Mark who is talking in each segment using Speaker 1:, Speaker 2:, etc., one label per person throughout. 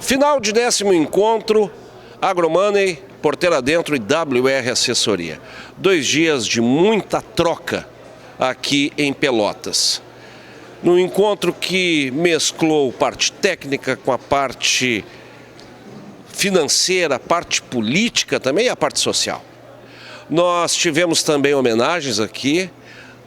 Speaker 1: Final de 10º encontro, AgroMoney, Porteira Dentro e WR Assessoria. 2 dias de muita troca aqui em Pelotas. Num encontro que mesclou parte técnica com a parte financeira, a parte política também e a parte social. Nós tivemos também homenagens aqui.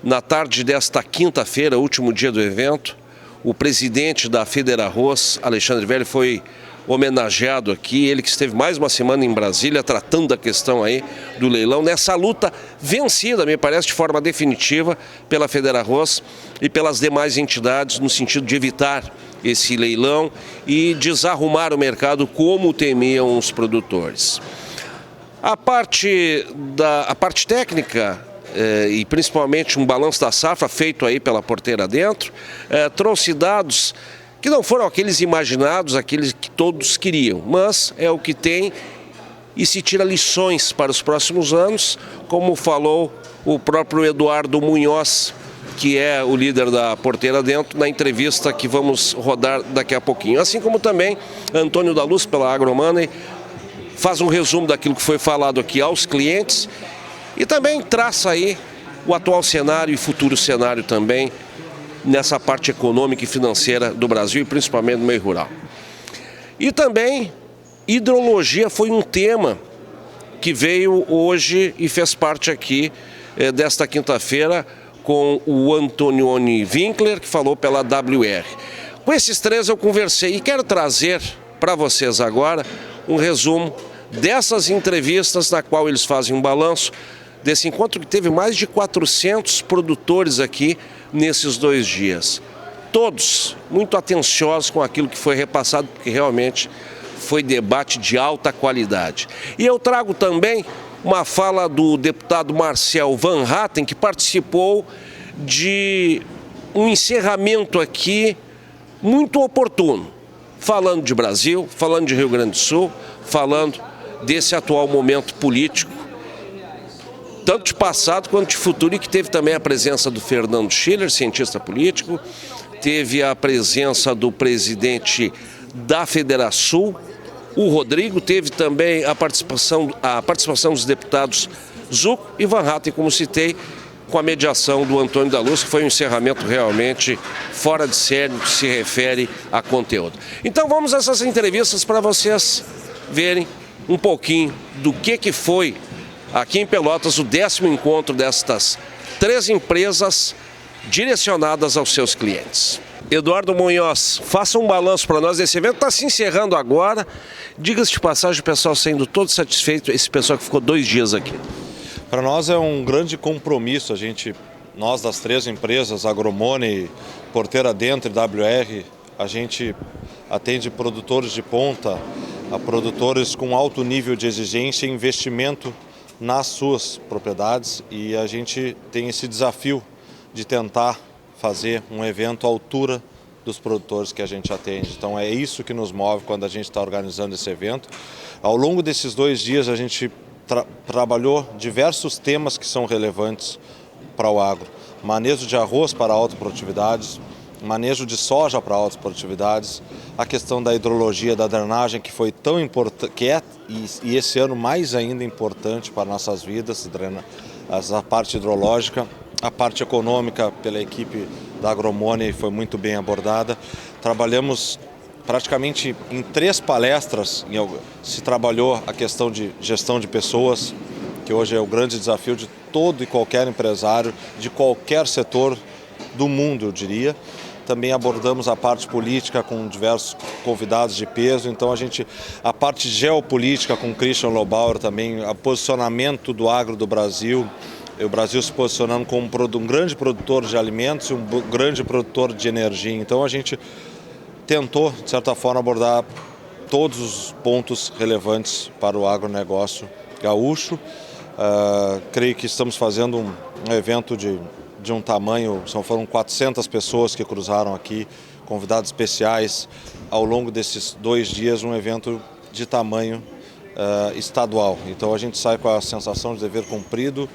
Speaker 1: Na tarde desta quinta-feira, último dia do evento, o presidente da Federarroz, Alexandre Velho, foi homenageado aqui. Ele que esteve mais uma semana em Brasília tratando da questão aí do leilão, nessa luta vencida, me parece, de forma definitiva pela Federarroz e pelas demais entidades, no sentido de evitar esse leilão e desarrumar o mercado como temiam os produtores. A parte técnica, e principalmente um balanço da safra feito aí pela Porteira Dentro, trouxe dados que não foram aqueles imaginados, aqueles que todos queriam, mas é o que tem e se tira lições para os próximos anos, como falou o próprio Eduardo Munhoz, que é o líder da Porteira Dentro, na entrevista que vamos rodar daqui a pouquinho. Assim como também Antônio da Luz, pela AgroMoney, faz um resumo daquilo que foi falado aqui aos clientes e também traça aí o atual cenário e futuro cenário também nessa parte econômica e financeira do Brasil e principalmente no meio rural. E também hidrologia foi um tema que veio hoje e fez parte aqui desta quinta-feira com o Antonioni Winkler, que falou pela WR. Com esses três eu conversei e quero trazer para vocês agora um resumo dessas entrevistas na qual eles fazem um balanço desse encontro que teve mais de 400 produtores aqui nesses 2 dias. Todos muito atenciosos com aquilo que foi repassado, porque realmente foi debate de alta qualidade. E eu trago também uma fala do deputado Marcel Van Hatten, que participou de um encerramento aqui muito oportuno, falando de Brasil, falando de Rio Grande do Sul, falando desse atual momento político, tanto de passado quanto de futuro, e que teve também a presença do Fernando Schiller, cientista político, teve a presença do presidente da Federação, o Rodrigo, teve também a participação dos deputados Zucco e Van Hatten, como citei, com a mediação do Antônio da Luz, que foi um encerramento realmente fora de série no que se refere a conteúdo. Então vamos a essas entrevistas para vocês verem um pouquinho do que foi aqui em Pelotas o 10º encontro destas 3 empresas direcionadas aos seus clientes. Eduardo Munhoz, faça um balanço para nós desse evento, está se encerrando agora. Diga-se de passagem, o pessoal saindo todo satisfeito, esse pessoal que ficou 2 dias aqui.
Speaker 2: Para nós é um grande compromisso, nós das 3 empresas, AgroMoney, Porteira Dentro e WR, a gente atende produtores de ponta, a produtores com alto nível de exigência e investimento nas suas propriedades, e a gente tem esse desafio de tentar fazer um evento à altura dos produtores que a gente atende. Então é isso que nos move quando a gente está organizando esse evento. Ao longo desses 2 dias a gente trabalhou diversos temas que são relevantes para o agro. Manejo de arroz para alta produtividade, manejo de soja para altas produtividades, a questão da hidrologia, da drenagem, que foi tão importante, que é e esse ano mais ainda importante para nossas vidas, a parte hidrológica, a parte econômica pela equipe da AgroMoney foi muito bem abordada. Trabalhamos praticamente em 3 palestras, se trabalhou a questão de gestão de pessoas, que hoje é o grande desafio de todo e qualquer empresário, de qualquer setor do mundo, eu diria. Também abordamos a parte política com diversos convidados de peso, então a parte geopolítica com Christian Lobauer também, o posicionamento do agro do Brasil, o Brasil se posicionando como um grande produtor de alimentos e um grande produtor de energia. Então a gente tentou, de certa forma, abordar todos os pontos relevantes para o agronegócio gaúcho. Creio que estamos fazendo um evento de um tamanho, foram 400 pessoas que cruzaram aqui, convidados especiais, ao longo desses 2 dias, um evento de tamanho estadual. Então a gente sai com a sensação de dever cumprido,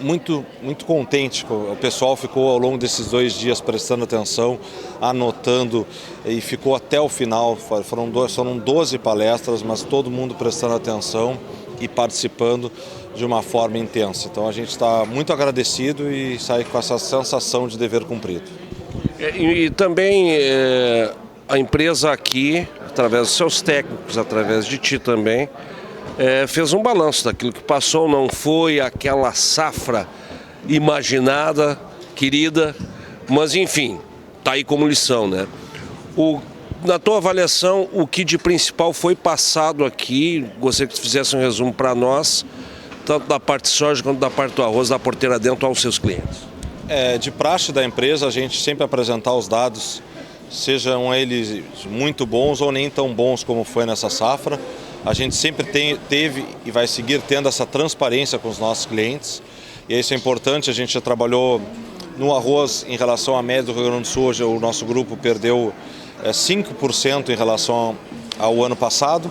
Speaker 2: muito contente. O pessoal ficou ao longo desses 2 dias prestando atenção, anotando e ficou até o final. Foram 12 palestras, mas todo mundo prestando atenção e participando de uma forma intensa. Então a gente está muito agradecido e sai com essa sensação de dever cumprido.
Speaker 1: E também a empresa aqui, através dos seus técnicos, através de ti também, fez um balanço daquilo que passou. Não foi aquela safra imaginada, querida, mas enfim, está aí como lição, né? Na tua avaliação, o que de principal foi passado aqui? Gostaria que tu fizesse um resumo para nós, tanto da parte de soja quanto da parte do arroz, da porteira dentro aos seus clientes.
Speaker 2: De praxe da empresa, a gente sempre apresentar os dados, sejam eles muito bons ou nem tão bons como foi nessa safra. A gente sempre teve e vai seguir tendo essa transparência com os nossos clientes. E isso é importante. A gente já trabalhou no arroz em relação à média do Rio Grande do Sul. Hoje o nosso grupo perdeu 5% em relação ao ano passado.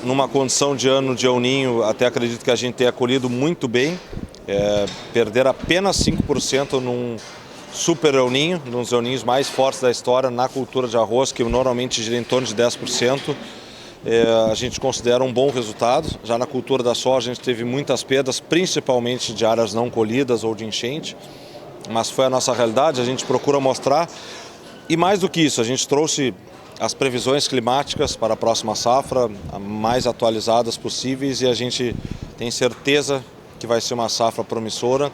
Speaker 2: Numa condição de ano de El Niño, até acredito que a gente tenha colhido muito bem. Perder apenas 5% num super El Niño, num dos El Niños mais fortes da história na cultura de arroz, que normalmente gira em torno de 10%. A gente considera um bom resultado. Já na cultura da soja a gente teve muitas perdas, principalmente de áreas não colhidas ou de enchente, mas foi a nossa realidade, a gente procura mostrar. E mais do que isso, a gente trouxe as previsões climáticas para a próxima safra, mais atualizadas possíveis, e a gente tem certeza que vai ser uma safra promissora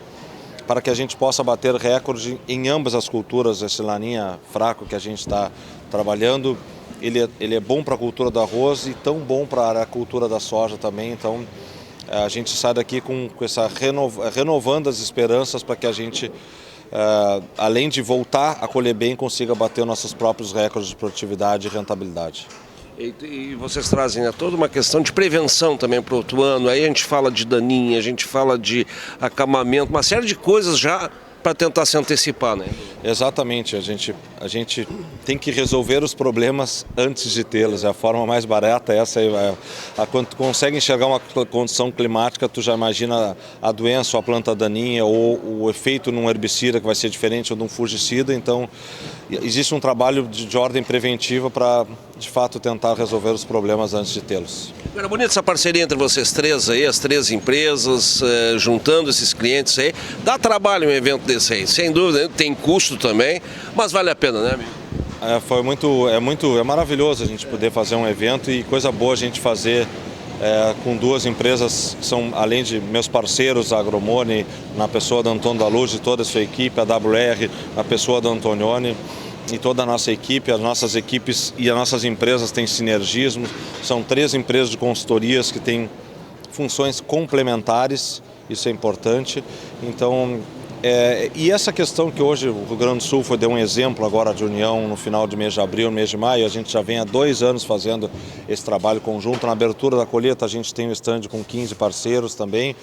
Speaker 2: para que a gente possa bater recorde em ambas as culturas. Esse laninha fraco que a gente está trabalhando, ele é bom para a cultura do arroz e tão bom para a cultura da soja também. Então a gente sai daqui com essa renovando as esperanças para que a gente, além de voltar a colher bem, consiga bater nossos próprios recordes de produtividade e rentabilidade.
Speaker 1: E vocês trazem toda uma questão de prevenção também para o outro ano. Aí a gente fala de daninha, a gente fala de acamamento, uma série de coisas já para tentar se antecipar, né?
Speaker 2: Exatamente, a gente tem que resolver os problemas antes de tê-los. É a forma mais barata essa. Quando tu consegue enxergar uma condição climática, tu já imagina a doença ou a planta daninha ou o efeito num herbicida que vai ser diferente ou de um fungicida. Então existe um trabalho de ordem preventiva para, de fato, tentar resolver os problemas antes de tê-los.
Speaker 1: Era bonita essa parceria entre vocês três aí, as 3 empresas, juntando esses clientes aí. Dá trabalho um evento desse aí, sem dúvida, tem custo também, mas vale a pena, né, amigo?
Speaker 2: É maravilhoso a gente poder fazer um evento, e coisa boa a gente fazer com 2 empresas que são, além de meus parceiros, a Agromone, na pessoa do Antônio da Luz e toda a sua equipe, a WR, na pessoa do Antonioni, e toda a nossa equipe. As nossas equipes e as nossas empresas têm sinergismo. São 3 empresas de consultorias que têm funções complementares, isso é importante. Então, e essa questão que hoje o Rio Grande do Sul deu um exemplo agora de união no final do mês de abril, no mês de maio. A gente já vem há 2 anos fazendo esse trabalho conjunto. Na abertura da colheita a gente tem um stand com 15 parceiros também.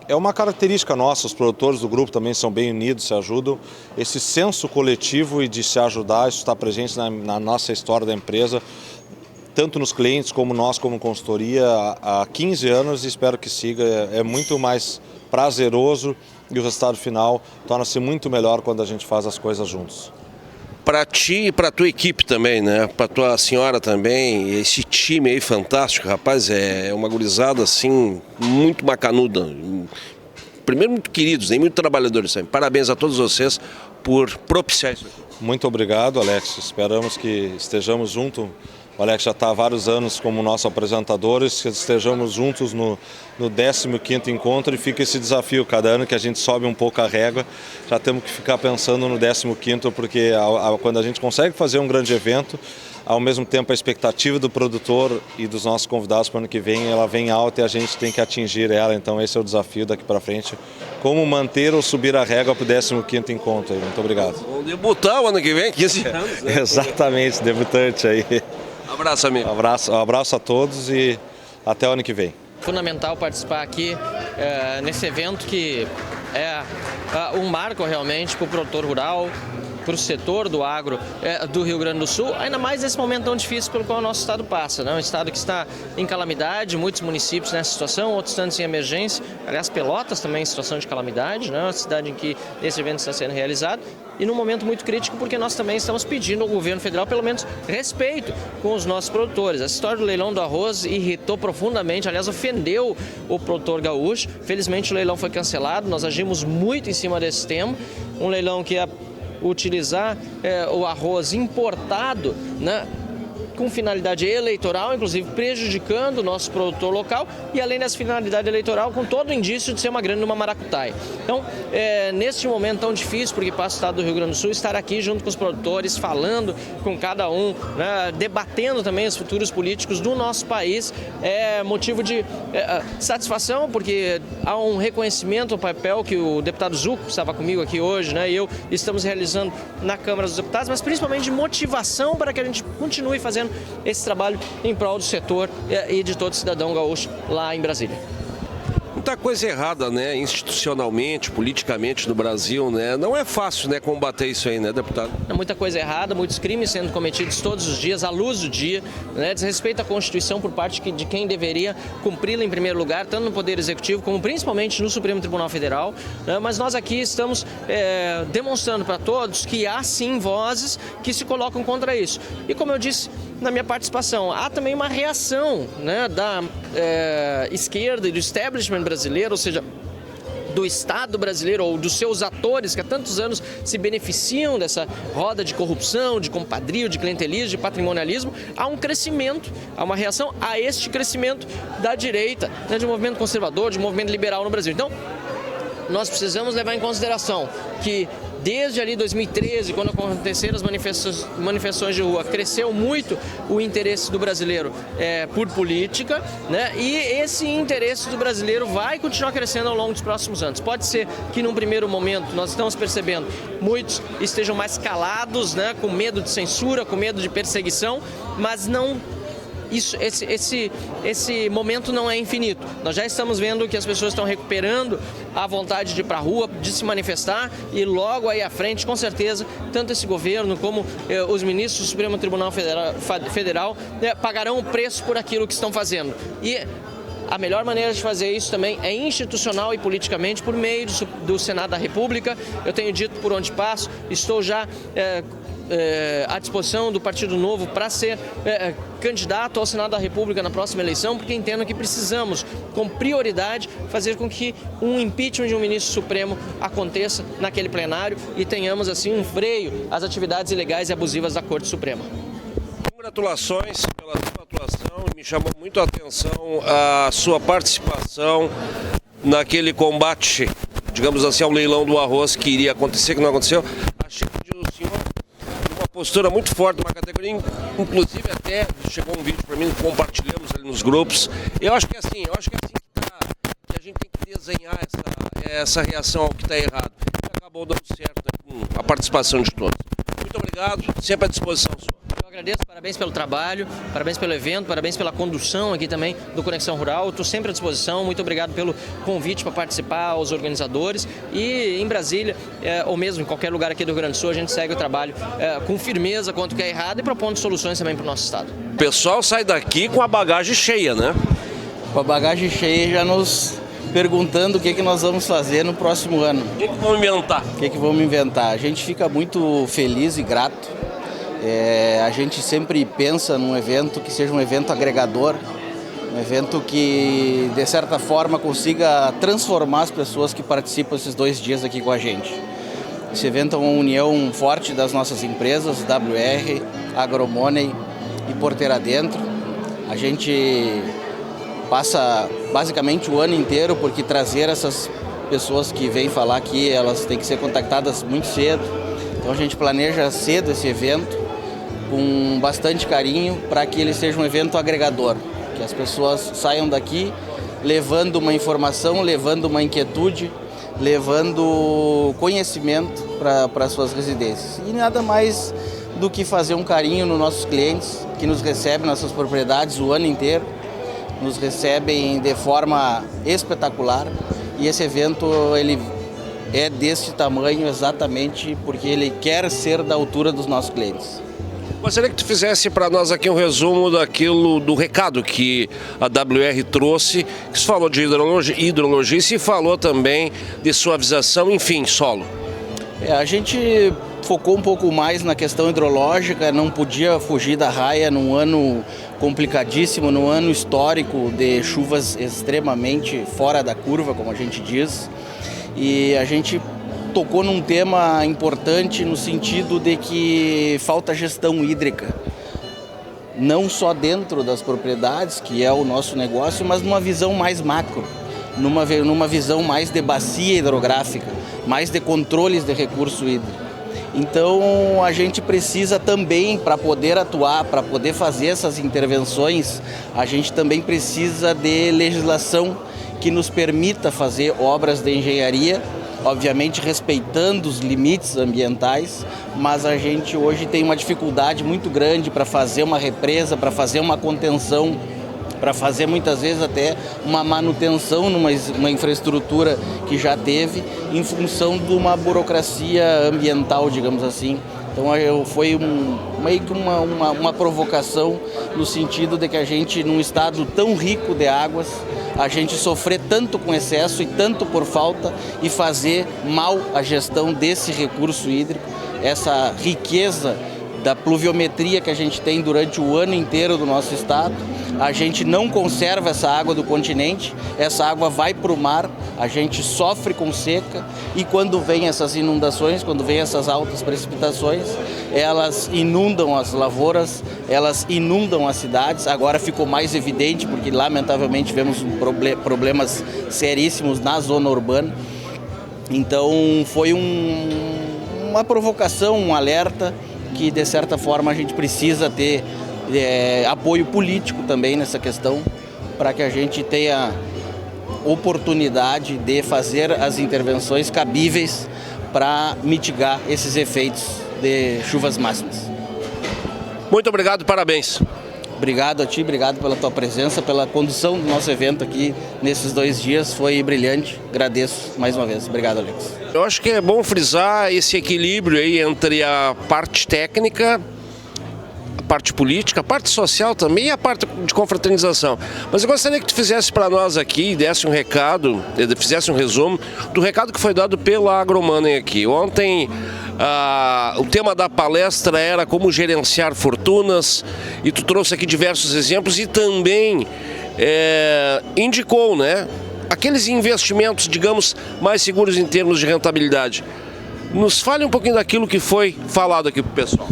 Speaker 2: É uma característica nossa, os produtores do grupo também são bem unidos, se ajudam. Esse senso coletivo e de se ajudar, isso está presente na nossa história da empresa, tanto nos clientes como nós como consultoria há 15 anos, e espero que siga. É muito mais prazeroso e o resultado final torna-se muito melhor quando a gente faz as coisas juntos.
Speaker 1: Para ti e para tua equipe também, né? Para tua senhora também, esse time aí fantástico, rapaz, é uma gurizada assim, muito macanuda. Primeiro, muito queridos, muito trabalhadores também. Parabéns a todos vocês por propiciar isso aqui.
Speaker 2: Muito obrigado, Alex. Esperamos que estejamos juntos. O Alex já está há vários anos como nosso apresentador, e que estejamos juntos no 15º encontro, e fica esse desafio. Cada ano que a gente sobe um pouco a régua, já temos que ficar pensando no 15º, porque quando a gente consegue fazer um grande evento, ao mesmo tempo a expectativa do produtor e dos nossos convidados para o ano que vem, ela vem alta e a gente tem que atingir ela. Então esse é o desafio daqui para frente, como manter ou subir a régua para o 15º encontro. Muito obrigado.
Speaker 1: Vamos debutar o ano que vem, 15 anos. Né?
Speaker 2: Exatamente, debutante aí.
Speaker 1: Abraço, amigo.
Speaker 2: Um abraço a todos e até o ano que vem.
Speaker 3: Fundamental participar aqui nesse evento que é um marco realmente para o produtor rural, para o setor do agro do Rio Grande do Sul, ainda mais nesse momento tão difícil pelo qual o nosso estado passa, né? Um estado que está em calamidade, muitos municípios nessa situação, outros tantos em emergência, aliás, Pelotas também em situação de calamidade, né? Uma cidade em que esse evento está sendo realizado, e num momento muito crítico porque nós também estamos pedindo ao governo federal pelo menos respeito com os nossos produtores. Essa história do leilão do arroz irritou profundamente, aliás, ofendeu o produtor gaúcho. Felizmente o leilão foi cancelado, nós agimos muito em cima desse tema, um leilão que ia utilizar o arroz importado, né, com finalidade eleitoral, inclusive prejudicando o nosso produtor local e além dessa finalidade eleitoral, com todo o indício de ser uma grande maracutaia. Então, neste momento tão difícil, porque passa o estado do Rio Grande do Sul, estar aqui junto com os produtores, falando com cada um, né, debatendo também os futuros políticos do nosso país, é motivo de satisfação, porque há um reconhecimento ao papel que o deputado Zuco estava comigo aqui hoje, né, e eu estamos realizando na Câmara dos Deputados, mas principalmente de motivação para que a gente continue fazendo esse trabalho em prol do setor e de todo cidadão gaúcho lá em Brasília.
Speaker 1: Muita coisa errada, né, institucionalmente, politicamente no Brasil, né? Não é fácil, né, combater isso aí, né, deputado?
Speaker 3: Muita coisa errada, muitos crimes sendo cometidos todos os dias, à luz do dia, né? Desrespeito à Constituição por parte de quem deveria cumpri-la em primeiro lugar, tanto no Poder Executivo como principalmente no Supremo Tribunal Federal, né? Mas nós aqui estamos demonstrando para todos que há sim vozes que se colocam contra isso. E como eu disse na minha participação, há também uma reação, né, da esquerda e do establishment brasileiro, ou seja, do Estado brasileiro ou dos seus atores que há tantos anos se beneficiam dessa roda de corrupção, de compadrio, de clientelismo, de patrimonialismo. Há um crescimento, há uma reação a este crescimento da direita, né, de um movimento conservador, de um movimento liberal no Brasil. Então, nós precisamos levar em consideração que desde ali 2013, quando aconteceram as manifestações de rua, cresceu muito o interesse do brasileiro por política, né? E esse interesse do brasileiro vai continuar crescendo ao longo dos próximos anos. Pode ser que num primeiro momento nós estamos percebendo muitos estejam mais calados, né? Com medo de censura, com medo de perseguição, mas não... Esse momento não é infinito. Nós já estamos vendo que as pessoas estão recuperando a vontade de ir para a rua, de se manifestar e logo aí à frente, com certeza, tanto esse governo como os ministros do Supremo Tribunal Federal pagarão o preço por aquilo que estão fazendo. E a melhor maneira de fazer isso também é institucional e politicamente por meio do Senado da República. Eu tenho dito por onde passo, estou já à disposição do Partido Novo para ser candidato ao Senado da República na próxima eleição, porque entendo que precisamos, com prioridade, fazer com que um impeachment de um ministro supremo aconteça naquele plenário e tenhamos assim um freio às atividades ilegais e abusivas da Corte Suprema.
Speaker 1: Congratulações pela sua atuação e me chamou muito a atenção a sua participação naquele combate, digamos assim, ao leilão do arroz que iria acontecer, que não aconteceu. Achei que o senhor uma postura muito forte, uma categoria, inclusive até chegou um vídeo para mim, compartilhamos ali nos grupos. Eu acho que é assim, que a gente tem que desenhar essa reação ao que está errado. E acabou dando certo, né, com a participação de todos. Muito obrigado, sempre à disposição sua.
Speaker 3: Eu agradeço, parabéns pelo trabalho, parabéns pelo evento, parabéns pela condução aqui também do Conexão Rural. Estou sempre à disposição, muito obrigado pelo convite para participar, aos organizadores. E em Brasília, ou mesmo em qualquer lugar aqui do Rio Grande do Sul, a gente segue o trabalho com firmeza quanto que é errado e propondo soluções também para o nosso estado.
Speaker 1: O pessoal sai daqui com a bagagem cheia, né?
Speaker 4: Com a bagagem cheia, já nos perguntando o que nós vamos fazer no próximo ano.
Speaker 1: O que vamos inventar?
Speaker 4: O que vamos inventar? A gente fica muito feliz e grato. A gente sempre pensa num evento que seja um evento agregador, um evento que, de certa forma, consiga transformar as pessoas que participam esses 2 dias aqui com a gente. Esse evento é uma união forte das nossas empresas, WR, Agromoney e Porteira Dentro. A gente passa basicamente o ano inteiro, porque trazer essas pessoas que vêm falar aqui, elas têm que ser contactadas muito cedo. Então a gente planeja cedo esse evento, com bastante carinho, para que ele seja um evento agregador, que as pessoas saiam daqui levando uma informação, levando uma inquietude, levando conhecimento para suas residências. E nada mais do que fazer um carinho nos nossos clientes, que nos recebem nas suas propriedades o ano inteiro, nos recebem de forma espetacular, e esse evento ele é desse tamanho exatamente porque ele quer ser da altura dos nossos clientes.
Speaker 1: Gostaria que tu fizesse para nós aqui um resumo do recado que a WR trouxe, que se falou de hidrologia e se falou também de suavização, enfim, solo.
Speaker 4: A gente focou um pouco mais na questão hidrológica, não podia fugir da raia num ano complicadíssimo, num ano histórico de chuvas extremamente fora da curva, como a gente diz, e a gente tocou num tema importante no sentido de que falta gestão hídrica, não só dentro das propriedades, que é o nosso negócio, mas numa visão mais macro, numa visão mais de bacia hidrográfica, mais de controles de recurso hídrico. Então a gente precisa também, para poder atuar, para poder fazer essas intervenções, a gente também precisa de legislação que nos permita fazer obras de engenharia, obviamente respeitando os limites ambientais, mas a gente hoje tem uma dificuldade muito grande para fazer uma represa, para fazer uma contenção, para fazer muitas vezes até uma manutenção numa infraestrutura que já teve, em função de uma burocracia ambiental, digamos assim. Então foi meio que uma provocação no sentido de que a gente, num estado tão rico de águas, a gente sofrer tanto com excesso e tanto por falta e fazer mal a gestão desse recurso hídrico, essa riqueza da pluviometria que a gente tem durante o ano inteiro do nosso estado. A gente não conserva essa água do continente, essa água vai para o mar, a gente sofre com seca e quando vem essas inundações, quando vem essas altas precipitações, elas inundam as lavouras, elas inundam as cidades. Agora ficou mais evidente porque lamentavelmente tivemos problemas seríssimos na zona urbana. Então foi uma provocação, um alerta que de certa forma a gente precisa ter apoio político também nessa questão, para que a gente tenha oportunidade de fazer as intervenções cabíveis para mitigar esses efeitos de chuvas máximas.
Speaker 1: Muito obrigado, parabéns.
Speaker 4: Obrigado a ti, obrigado pela tua presença, pela condução do nosso evento aqui nesses 2 dias, foi brilhante, agradeço mais uma vez. Obrigado, Alex.
Speaker 1: Eu acho que é bom frisar esse equilíbrio aí entre a parte técnica, a parte política, a parte social também e a parte de confraternização. Mas eu gostaria que tu fizesse para nós aqui, desse um recado, fizesse um resumo do recado que foi dado pela Agromoney aqui. Ontem o tema da palestra era como gerenciar fortunas e tu trouxe aqui diversos exemplos e também indicou, né, aqueles investimentos, digamos, mais seguros em termos de rentabilidade. Nos fale um pouquinho daquilo que foi falado aqui para o pessoal.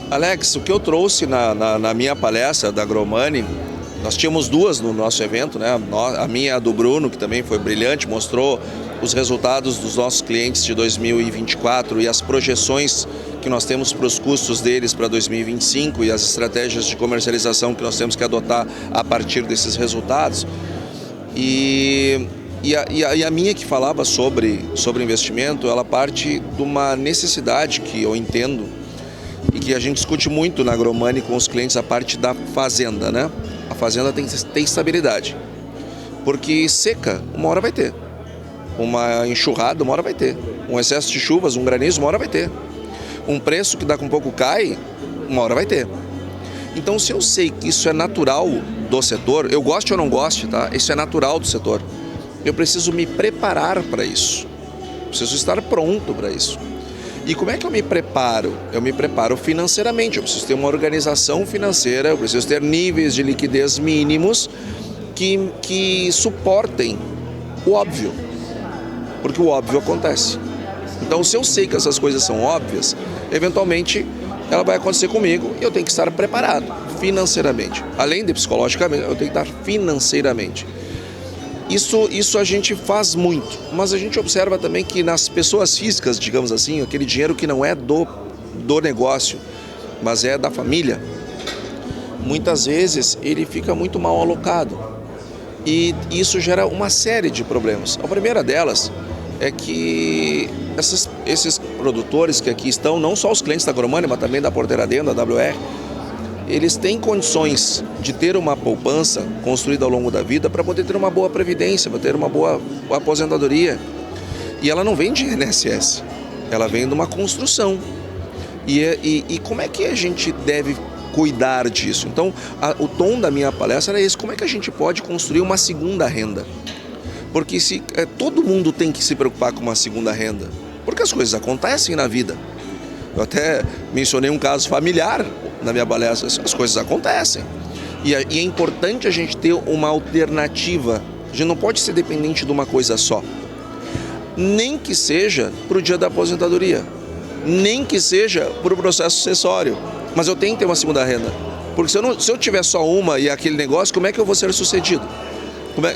Speaker 5: Alex, o que eu trouxe na minha palestra da Agromoney, nós tínhamos 2 no nosso evento, né? A minha e a do Bruno, que também foi brilhante, mostrou os resultados dos nossos clientes de 2024 e as projeções que nós temos para os custos deles para 2025 e as estratégias de comercialização que nós temos que adotar a partir desses resultados. E a minha que falava sobre investimento, ela parte de uma necessidade que eu entendo e que a gente discute muito na Agromoney com os clientes, a parte da fazenda, né? A fazenda tem estabilidade, porque seca, uma hora vai ter. Uma enxurrada, uma hora vai ter. Um excesso de chuvas, um granizo, uma hora vai ter. Um preço que daqui a um pouco cai, uma hora vai ter. Então, se eu sei que isso é natural do setor, eu goste ou não goste, tá? Isso é natural do setor. Eu preciso me preparar para isso. Preciso estar pronto para isso. E como é que eu me preparo? Eu me preparo financeiramente. Eu preciso ter uma organização financeira, eu preciso ter níveis de liquidez mínimos que suportem o óbvio. Porque o óbvio acontece. Então, se eu sei que essas coisas são óbvias, eventualmente ela vai acontecer comigo e eu tenho que estar preparado financeiramente. Além de psicologicamente, eu tenho que estar financeiramente. Isso a gente faz muito, mas a gente observa também que nas pessoas físicas, digamos assim, aquele dinheiro que não é do negócio, mas é da família, muitas vezes ele fica muito mal alocado e isso gera uma série de problemas. A primeira delas é que esses produtores que aqui estão, não só os clientes da Agromoney, mas também da Porteira Dentro, da WR, eles têm condições de ter uma poupança construída ao longo da vida para poder ter uma boa previdência, para ter uma boa aposentadoria. E ela não vem de INSS, ela vem de uma construção. E como é que a gente deve cuidar disso? Então, o tom da minha palestra era esse: como é que a gente pode construir uma segunda renda? Porque todo mundo tem que se preocupar com uma segunda renda, porque as coisas acontecem na vida. Eu até mencionei um caso familiar na minha palestra, as coisas acontecem. E é importante a gente ter uma alternativa, a gente não pode ser dependente de uma coisa só. Nem que seja para o dia da aposentadoria, nem que seja para o processo sucessório, mas eu tenho que ter uma segunda renda, porque se eu tiver só uma e aquele negócio, como é que eu vou ser sucedido?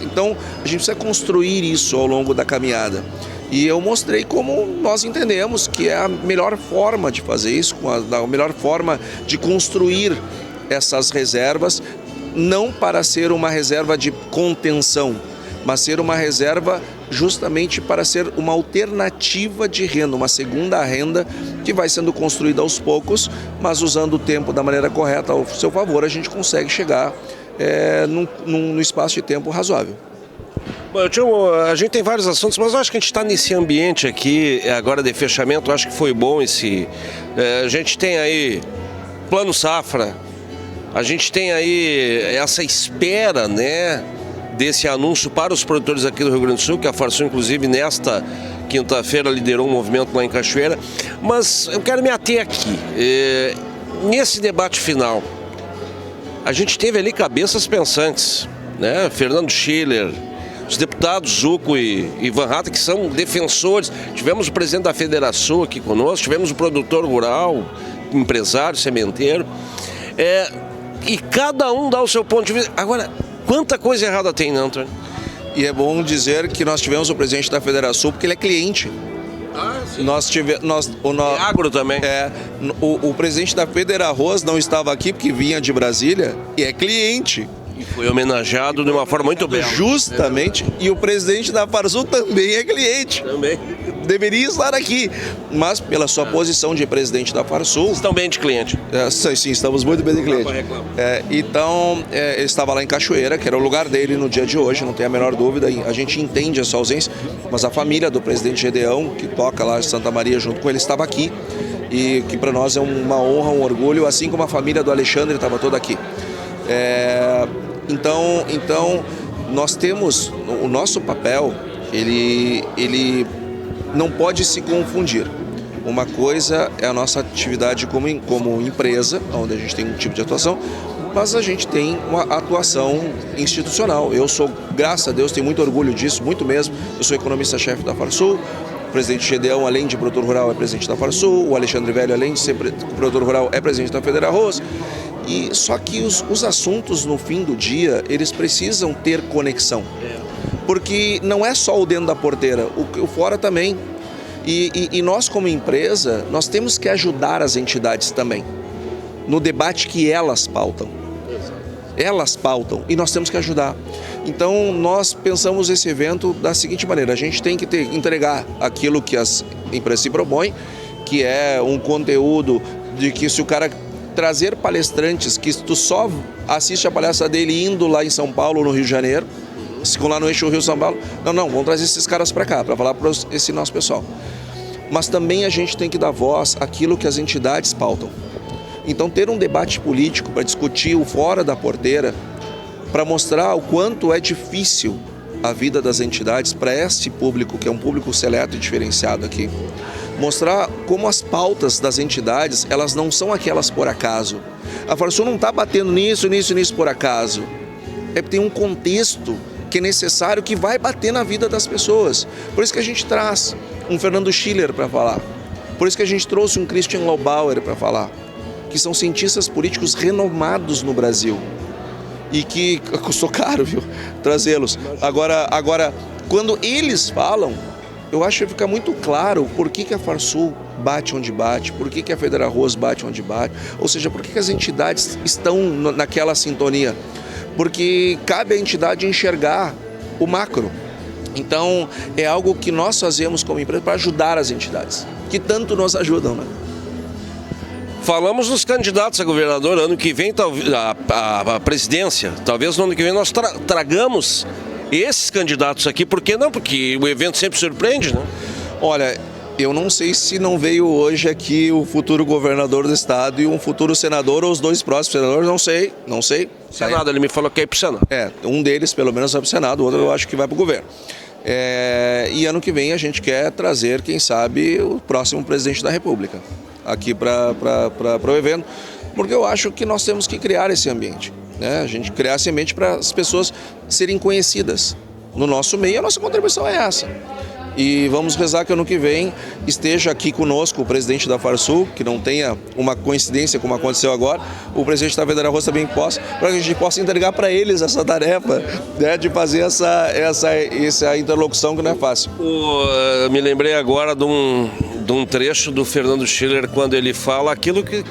Speaker 5: Então a gente precisa construir isso ao longo da caminhada, e eu mostrei como nós entendemos que é a melhor forma de fazer isso, a melhor forma de construir essas reservas, não para ser uma reserva de contenção, mas ser uma reserva justamente para ser uma alternativa de renda, uma segunda renda que vai sendo construída aos poucos, mas usando o tempo da maneira correta ao seu favor, a gente consegue chegar num espaço de tempo razoável.
Speaker 1: Bom, a gente tem vários assuntos, mas eu acho que a gente está nesse ambiente aqui agora de fechamento. Eu acho que foi bom a gente tem aí Plano Safra, a gente tem aí essa espera, né, desse anúncio para os produtores aqui do Rio Grande do Sul, que a Farsul, inclusive, nesta quinta-feira liderou um movimento lá em Cachoeira. Mas eu quero me ater aqui. Nesse debate final, a gente teve ali cabeças pensantes, né? Fernando Schiller, os deputados Zucco e Van Hatten, que são defensores. Tivemos o presidente da Federação aqui conosco, tivemos o produtor rural, empresário, sementeiro. E cada um dá o seu ponto de vista. Agora, quanta coisa errada tem, né, Antônio?
Speaker 5: E é bom dizer que nós tivemos o presidente da Federação porque ele é cliente.
Speaker 1: Sim.
Speaker 5: Agro também. O presidente da Federarroz não estava aqui porque vinha de Brasília e é cliente.
Speaker 1: E foi homenageado de uma forma muito bela.
Speaker 5: Justamente. E o presidente da Farsul também é cliente.
Speaker 1: Também.
Speaker 5: Deveria estar aqui, mas pela sua posição de presidente da Farsul...
Speaker 1: Estão bem de cliente.
Speaker 5: Sim, estamos muito bem de cliente. Então, ele estava lá em Cachoeira, que era o lugar dele no dia de hoje, não tem a menor dúvida. A gente entende a sua ausência, mas a família do presidente Gedeão, que toca lá em Santa Maria junto com ele, estava aqui. E que para nós é uma honra, um orgulho, assim como a família do Alexandre estava toda aqui. Então, nós temos o nosso papel, ele não pode se confundir. Uma coisa é a nossa atividade como empresa, onde a gente tem um tipo de atuação, mas a gente tem uma atuação institucional. Eu sou, graças a Deus, tenho muito orgulho disso, muito mesmo. Eu sou economista-chefe da Farsul, o presidente Gedeão, além de produtor rural, é presidente da Farsul, o Alexandre Velho, além de ser produtor rural, é presidente da Federarroz. E só que os assuntos, no fim do dia, eles precisam ter conexão. Porque não é só o dentro da porteira, o fora também. E nós, como empresa, nós temos que ajudar as entidades também, no debate que elas pautam. Elas pautam e nós temos que ajudar. Então, nós pensamos esse evento da seguinte maneira: a gente tem que entregar aquilo que as empresas se propõem, que é um conteúdo de que se o cara trazer palestrantes, que tu só assiste a palestra dele indo lá em São Paulo, no Rio de Janeiro, se lá no eixo Rio-São Paulo, não, vamos trazer esses caras para cá, para falar para esse nosso pessoal. Mas também a gente tem que dar voz àquilo que as entidades pautam. Então, ter um debate político para discutir o fora da porteira, para mostrar o quanto é difícil a vida das entidades para este público, que é um público seleto e diferenciado aqui. Mostrar como as pautas das entidades, elas não são aquelas por acaso. A Farsul não está batendo nisso por acaso. Tem um contexto que é necessário, que vai bater na vida das pessoas. Por isso que a gente traz um Fernando Schiller para falar. Por isso que a gente trouxe um Christian Lobauer para falar. Que são cientistas políticos renomados no Brasil. E que custou caro, viu, trazê-los. Agora, quando eles falam, eu acho que fica muito claro por que a Farsul bate onde bate, por que a Federarroz bate onde bate, ou seja, por que as entidades estão naquela sintonia. Porque cabe à entidade enxergar o macro. Então, é algo que nós fazemos como empresa para ajudar as entidades, que tanto nos ajudam, né?
Speaker 1: Falamos dos candidatos a governador ano que vem, a presidência. Talvez no ano que vem nós tragamos esses candidatos aqui, por que não? Porque o evento sempre surpreende, né?
Speaker 5: Olha, eu não sei se não veio hoje aqui o futuro governador do estado e um futuro senador, ou os dois próximos senadores, não sei.
Speaker 1: Senado, ele me falou que é ir pro Senado.
Speaker 5: Um deles pelo menos vai para o Senado, o outro eu acho que vai para o governo. E ano que vem a gente quer trazer, quem sabe, o próximo presidente da República aqui para o evento, porque eu acho que nós temos que criar esse ambiente, né? A gente criar esse ambiente para as pessoas serem conhecidas no nosso meio, a nossa contribuição é essa. E vamos rezar que ano que vem esteja aqui conosco o presidente da Farsul, que não tenha uma coincidência como aconteceu agora, o presidente da Federarroz também possa, para que a gente possa entregar para eles essa tarefa, né, de fazer essa interlocução que não é fácil.
Speaker 1: Me lembrei agora de um trecho do Fernando Schiller, quando ele fala aquilo que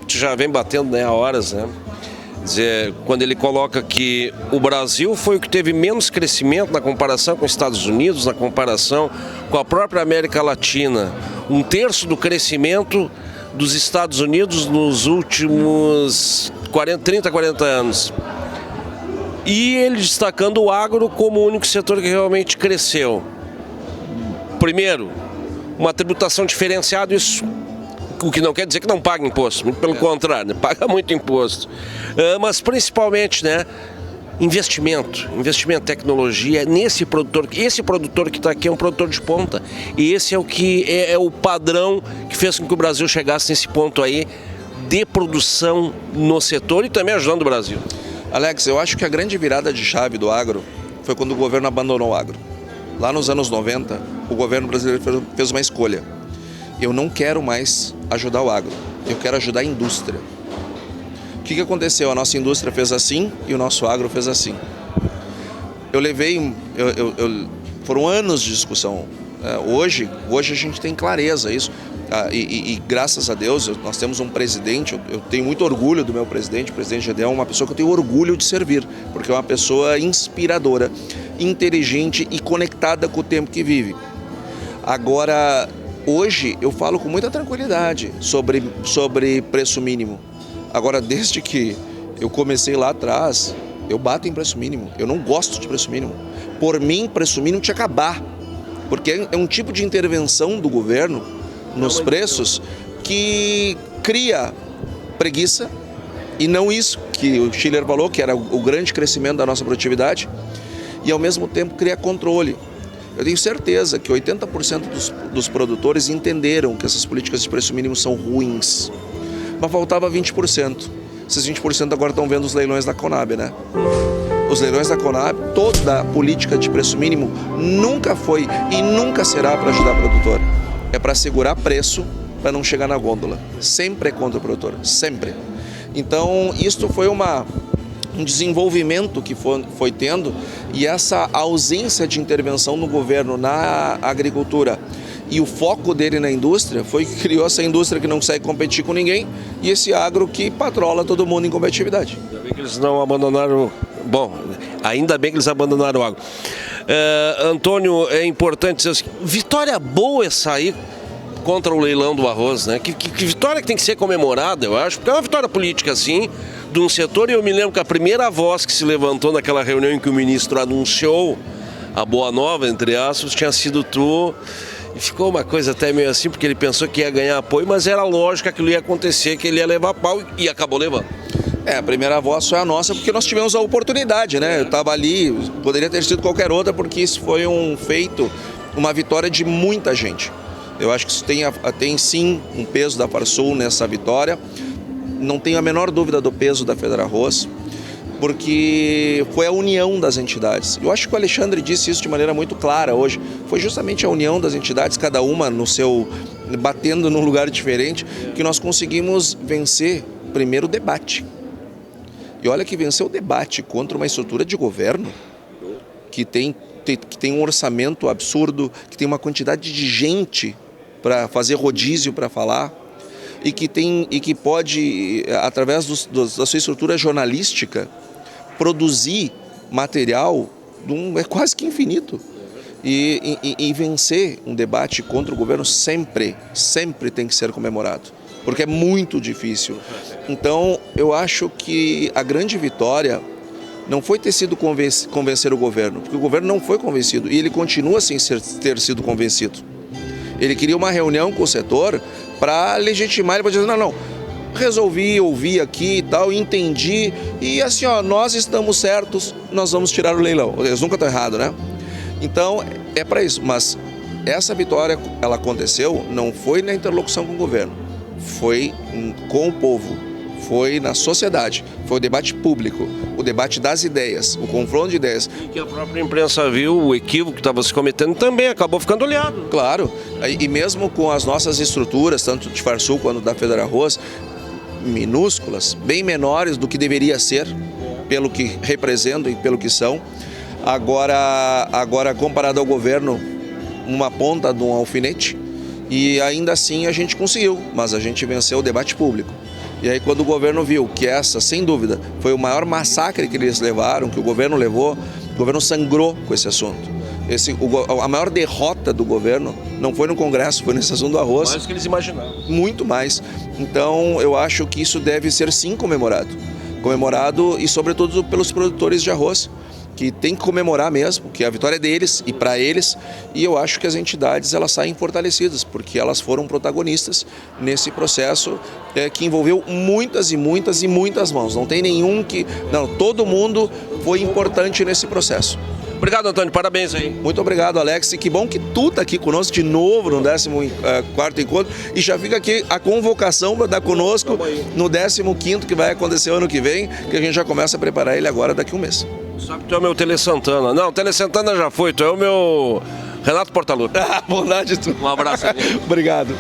Speaker 1: já vem batendo, né, há horas, né? Dizer, quando ele coloca que o Brasil foi o que teve menos crescimento na comparação com os Estados Unidos, na comparação com a própria América Latina. 1/3 do crescimento dos Estados Unidos nos últimos 30, 40 anos. E ele destacando o agro como o único setor que realmente cresceu. Primeiro, uma tributação diferenciada, isso, o que não quer dizer que não paga imposto, muito pelo contrário, né? Paga muito imposto. Mas principalmente, né, investimento em tecnologia, esse produtor que está aqui é um produtor de ponta. E esse é o que é o padrão que fez com que o Brasil chegasse nesse ponto aí de produção no setor e também ajudando o Brasil.
Speaker 5: Alex, eu acho que a grande virada de chave do agro foi quando o governo abandonou o agro. Lá nos anos 90, o governo brasileiro fez uma escolha. Eu não quero mais ajudar o agro, eu quero ajudar a indústria. O que aconteceu? A nossa indústria fez assim e o nosso agro fez assim. Foram anos de discussão. Hoje a gente tem clareza isso. E graças a Deus nós temos um presidente, eu tenho muito orgulho do meu presidente, o presidente Gedel é uma pessoa que eu tenho orgulho de servir, porque é uma pessoa inspiradora, inteligente e conectada com o tempo que vive. Agora, hoje eu falo com muita tranquilidade sobre preço mínimo. Agora, desde que eu comecei lá atrás, eu bato em preço mínimo. Eu não gosto de preço mínimo. Por mim, preço mínimo tinha que acabar. Porque é um tipo de intervenção do governo nos preços que cria preguiça. E não isso que o Schiller falou, que era o grande crescimento da nossa produtividade. E ao mesmo tempo cria controle. Eu tenho certeza que 80% dos produtores entenderam que essas políticas de preço mínimo são ruins. Mas faltava 20%. Esses 20% agora estão vendo os leilões da Conab, né? Os leilões da Conab, toda a política de preço mínimo nunca foi e nunca será para ajudar o produtor. É para segurar preço, para não chegar na gôndola. Sempre é contra o produtor, sempre. Então, isto foi um desenvolvimento que foi tendo, e essa ausência de intervenção no governo na agricultura e o foco dele na indústria foi que criou essa indústria que não consegue competir com ninguém e esse agro que patrola todo mundo em competitividade.
Speaker 1: Ainda bem que eles não abandonaram. Bom, ainda bem que eles abandonaram o agro. Antônio, é importante dizer assim, vitória boa é sair contra o leilão do arroz, né? Que vitória que tem que ser comemorada, eu acho, porque é uma vitória política, sim, de um setor. E eu me lembro que a primeira voz que se levantou naquela reunião em que o ministro anunciou a boa nova, entre aspas, tinha sido tu. E ficou uma coisa até meio assim, porque ele pensou que ia ganhar apoio, mas era lógico que aquilo ia acontecer, que ele ia levar pau e acabou levando.
Speaker 5: A primeira voz foi a nossa, porque nós tivemos a oportunidade, né? Eu estava ali, poderia ter sido qualquer outra, porque isso foi um feito, uma vitória de muita gente. Eu acho que isso tem sim um peso da Farsul nessa vitória. Não tenho a menor dúvida do peso da Federarroz, porque foi a união das entidades. Eu acho que o Alexandre disse isso de maneira muito clara hoje. Foi justamente a união das entidades, cada uma no seu, batendo num lugar diferente, que nós conseguimos vencer primeiro o debate. E olha que venceu o debate contra uma estrutura de governo que tem um orçamento absurdo, que tem uma quantidade de gente para fazer rodízio para falar, e que pode, através da sua estrutura jornalística, produzir material é quase que infinito. E vencer um debate contra o governo sempre tem que ser comemorado, porque é muito difícil. Então, eu acho que a grande vitória não foi ter sido convencer o governo, porque o governo não foi convencido e ele continua sem ter sido convencido. Ele queria uma reunião com o setor para legitimar, ele para dizer, não, resolvi, ouvi aqui e tal, entendi, e assim, ó, nós estamos certos, nós vamos tirar o leilão. Eles nunca estão errados, né? Então, é para isso, mas essa vitória, ela aconteceu, não foi na interlocução com o governo, foi com o povo, foi na sociedade, foi o debate público, o debate das ideias, o confronto de ideias.
Speaker 1: E que a própria imprensa viu, o equívoco que estava se cometendo também acabou ficando olhado.
Speaker 5: Claro, e mesmo com as nossas estruturas, tanto de Farsul quanto da Federarroz, minúsculas, bem menores do que deveria ser, pelo que representam e pelo que são, agora comparado ao governo, uma ponta de um alfinete, e ainda assim a gente conseguiu, mas a gente venceu o debate público. E aí quando o governo viu que essa, sem dúvida, foi o maior massacre que eles levaram, que o governo levou, o governo sangrou com esse assunto. A maior derrota do governo não foi no Congresso, foi nesse assunto do arroz.
Speaker 1: Mais do que eles imaginavam.
Speaker 5: Muito mais. Então eu acho que isso deve ser sim comemorado. Comemorado e sobretudo pelos produtores de arroz, que tem que comemorar mesmo, que a vitória é deles e para eles, e eu acho que as entidades elas saem fortalecidas, porque elas foram protagonistas nesse processo que envolveu muitas mãos, não tem nenhum que... Não, todo mundo foi importante nesse processo.
Speaker 1: Obrigado, Antônio, parabéns aí.
Speaker 5: Muito obrigado, Alex, e que bom que tu está aqui conosco de novo no 14º encontro, e já fica aqui a convocação para dar conosco no 15º, que vai acontecer ano que vem, que a gente já começa a preparar ele agora daqui a um mês.
Speaker 1: Sabe que tu é o meu Tele Santana. Não, Tele Santana já foi, tu é o meu Renato Portaluppi.
Speaker 5: Bondade tu.
Speaker 1: Um abraço aí.
Speaker 5: Obrigado.